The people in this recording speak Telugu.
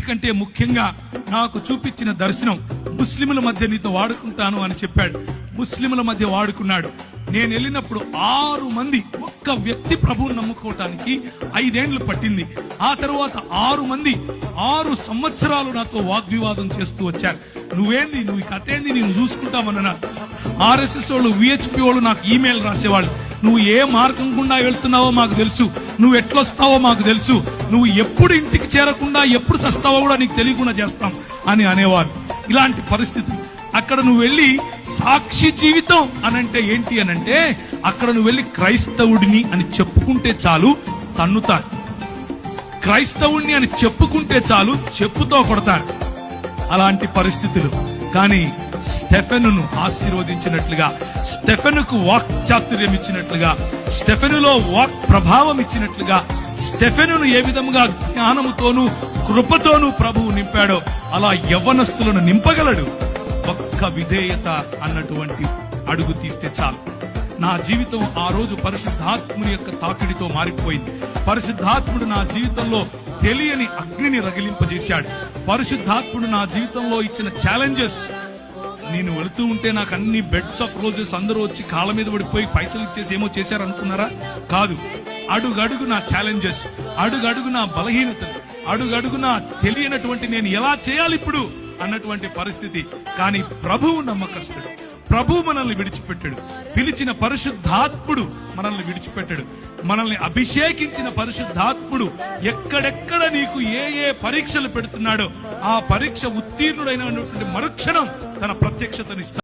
కంటే ముఖ్యంగా నాకు చూపించిన దర్శనం, ముస్లింల మధ్య నీతో వాడుకుంటాను అని చెప్పాడు. ముస్లింల మధ్య వాడుకున్నాడు. నేను వెళ్ళినప్పుడు 6 మంది, ఒక్క వ్యక్తి ప్రభువుని నమ్ముకోవటానికి 5 ఏళ్లు పట్టింది. ఆ తర్వాత 6 మంది 6 సంవత్సరాలు నాతో వాగ్వివాదం చేస్తూ వచ్చారు. నువ్వేంది, నువ్వు ఈ కథ ఏంది, నేను చూసుకుంటామన్నా. RSS వాళ్ళు, VHP వాళ్ళు నాకు ఈమెయిల్ రాసేవాళ్ళు. నువ్వు ఏ మార్గం గుండా వెళ్తున్నావో మాకు తెలుసు, నువ్వు ఎట్లొస్తావో మాకు తెలుసు, నువ్వు ఎప్పుడు ఇంటికి చేరకుండా ఎప్పుడు సస్తావో కూడా నీకు తెలియకుండా చేస్తాం అని అనేవారు. ఇలాంటి పరిస్థితి. అక్కడ నువ్వు వెళ్ళి సాక్షి జీవితం అనంటే ఏంటి అనంటే, అక్కడ నువ్వు వెళ్ళి క్రైస్తవుడిని అని చెప్పుకుంటే చాలు తన్నుతారు. క్రైస్తవుడిని అని చెప్పుకుంటే చాలు చెప్పుతో కొడతారు. అలాంటి పరిస్థితులు. కానీ స్టెఫెనును ఆశీర్వదించినట్లుగా, స్టెఫెనుకు వాక్ చాతుర్యం ఇచ్చినట్లుగా, స్టెఫెనులో వాక్ ప్రభావం ఇచ్చినట్లుగా, స్టెఫెనును ఏ విధముగా జ్ఞానముతోనూ కృపతోనూ ప్రభువు నింపాడో అలా యవ్వనస్తులను నింపగలడు. ఒక్క విధేయత అన్నటువంటి అడుగు తీస్తే చాలు. నా జీవితం ఆ రోజు పరిశుద్ధాత్ముని యొక్క తాకిడితో మారిపోయింది. పరిశుద్ధాత్ముడు నా జీవితంలో తెలియని అగ్నిని రగిలింపజేశాడు. పరిశుద్ధాత్ముడు నా జీవితంలో ఇచ్చిన ఛాలెంజెస్. నేను వెళుతూ ఉంటే నాకు అన్ని బెడ్స్ ఆఫ్ రోజెస్ అందరూ వచ్చి కాళ్ళ మీద పడిపోయి పైసలు ఇచ్చేసి ఏమో చేశారు అనుకున్నారా? కాదు. అడుగడుగు నా ఛాలెంజెస్, అడుగడుగు నా బలహీనతలు, అడుగడుగు నా తెలియనటువంటి నేను ఎలా చేయాలి ఇప్పుడు అన్నటువంటి పరిస్థితి. కానీ ప్రభువు నమ్మకస్తుడు. ప్రభువు మనల్ని విడిచిపెట్టాడు. పిలిచిన పరిశుద్ధాత్ముడు మనల్ని విడిచిపెట్టాడు. మనల్ని అభిషేకించిన పరిశుద్ధాత్ముడు ఎక్కడెక్కడ నీకు ఏ ఏ పరీక్షలు పెడుతున్నాడో ఆ పరీక్ష ఉత్తీర్ణుడైనటువంటి మరుక్షణం తన ప్రత్యక్షతనిస్తాడు.